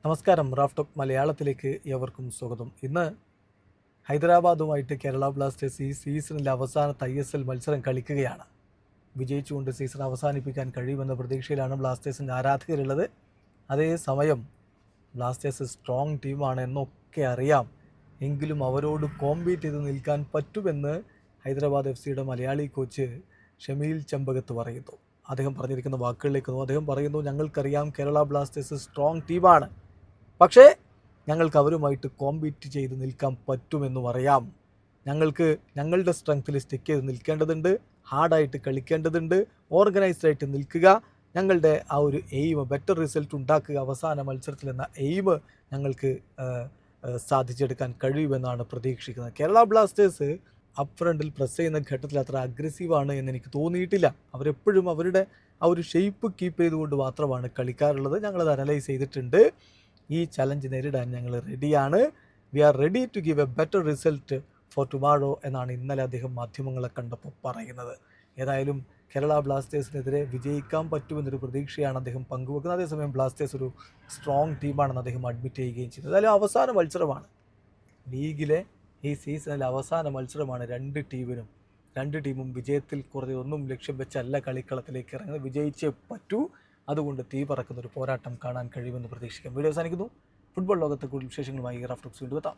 നമസ്കാരം. Raf talk മലയാളത്തിലേക്ക് ഏവർക്കും സ്വാഗതം. ഇന്ന് ഹൈദരാബാദുമായിട്ട് കേരള ബ്ലാസ്റ്റേഴ്സ് ഈ സീസണിലെ അവസാനത്തെ ISL മത്സരം കളിക്കുകയാണ്. വിജയിച്ചുകൊണ്ട് സീസൺ അവസാനിപ്പിക്കാൻ കഴിയുമെന്ന പ്രതീക്ഷയിലാണ് ബ്ലാസ്റ്റേഴ്സിൻ്റെ ആരാധകരുള്ളത്. അതേസമയം ബ്ലാസ്റ്റേഴ്സ് സ്ട്രോങ് ടീമാണ് എന്നൊക്കെ അറിയാം. എങ്കിലും അവരോട് കോമ്പീറ്റ് ചെയ്ത് നിൽക്കാൻ പറ്റുമെന്ന് ഹൈദരാബാദ് FCയുടെ മലയാളി കോച്ച് ഷമീൽ ചെമ്പകത്ത് പറയുന്നു. അദ്ദേഹം പറഞ്ഞിരിക്കുന്ന വാക്കുകളിലേക്ക് അദ്ദേഹം പറയുന്നു, ഞങ്ങൾക്കറിയാം കേരള ബ്ലാസ്റ്റേഴ്സ് സ്ട്രോങ് ടീമാണ്, പക്ഷേ ഞങ്ങൾക്ക് അവരുമായിട്ട് കോമ്പീറ്റ് ചെയ്ത് നിൽക്കാൻ പറ്റുമെന്നും അറിയാം. ഞങ്ങൾക്ക് ഞങ്ങളുടെ സ്ട്രെങ്ത്തിൽ സ്റ്റിക്ക് ചെയ്ത് നിൽക്കേണ്ടതുണ്ട്, ഹാർഡായിട്ട് കളിക്കേണ്ടതുണ്ട്, ഓർഗനൈസ്ഡായിട്ട് നിൽക്കുക, ഞങ്ങളുടെ ആ ഒരു എയിം ബെറ്റർ റിസൾട്ട് ഉണ്ടാക്കുക അവസാന മത്സരത്തിൽ എന്ന എയിം ഞങ്ങൾക്ക് സാധിച്ചെടുക്കാൻ കഴിയുമെന്നാണ് പ്രതീക്ഷിക്കുന്നത്. കേരള ബ്ലാസ്റ്റേഴ്സ് അപ്പ് ഫ്രണ്ടിൽ പ്രസ് ചെയ്യുന്ന ഘട്ടത്തിൽ അത്ര അഗ്രസീവാണ് എന്ന് എനിക്ക് തോന്നിയിട്ടില്ല. അവരെപ്പോഴും അവരുടെ ആ ഒരു ഷേപ്പ് കീപ്പ് ചെയ്തുകൊണ്ട് മാത്രമാണ് കളിക്കാറുള്ളത്. ഞങ്ങളത് അനലൈസ് ചെയ്തിട്ടുണ്ട്. ഈ ചലഞ്ച് നേരിടാൻ ഞങ്ങൾ റെഡിയാണ്. We are ready to give a better result for tomorrow എന്നാണ് ഇന്നലെ അദ്ദേഹം മാധ്യമങ്ങളെ കണ്ടപ്പോൾ പറയുന്നത്. ഏതായാലും കേരള ബ്ലാസ്റ്റേഴ്സിനെതിരെ വിജയിക്കാൻ പറ്റുമെന്നൊരു പ്രതീക്ഷയാണ് അദ്ദേഹം പങ്കുവെക്കുന്നത്. അതേസമയം ബ്ലാസ്റ്റേഴ്സ് ഒരു സ്ട്രോങ് ടീമാണെന്ന് അദ്ദേഹം അഡ്മിറ്റ് ചെയ്യുകയും ചെയ്തു. ഏതായാലും അവസാന മത്സരമാണ്, ലീഗിലെ ഈ സീസണിലെ അവസാന മത്സരമാണ്. രണ്ട് ടീമും വിജയത്തിൽ കുറഞ്ഞൊന്നും ലക്ഷ്യം വെച്ചല്ല കളിക്കളത്തിലേക്ക് ഇറങ്ങുന്നത്. വിജയിച്ചേ പറ്റൂ. അതുകൊണ്ട് തീ പറക്കുന്നൊരു പോരാട്ടം കാണാൻ കഴിയുമെന്ന് പ്രതീക്ഷിക്കാം. വീഡിയോ അവസാനിക്കുന്നു. ഫുട്ബോൾ ലോകത്തെ കൂടുതൽ വിശേഷങ്ങളുമായി റാഫ് ടോക്സ് വീണ്ടും എത്താം.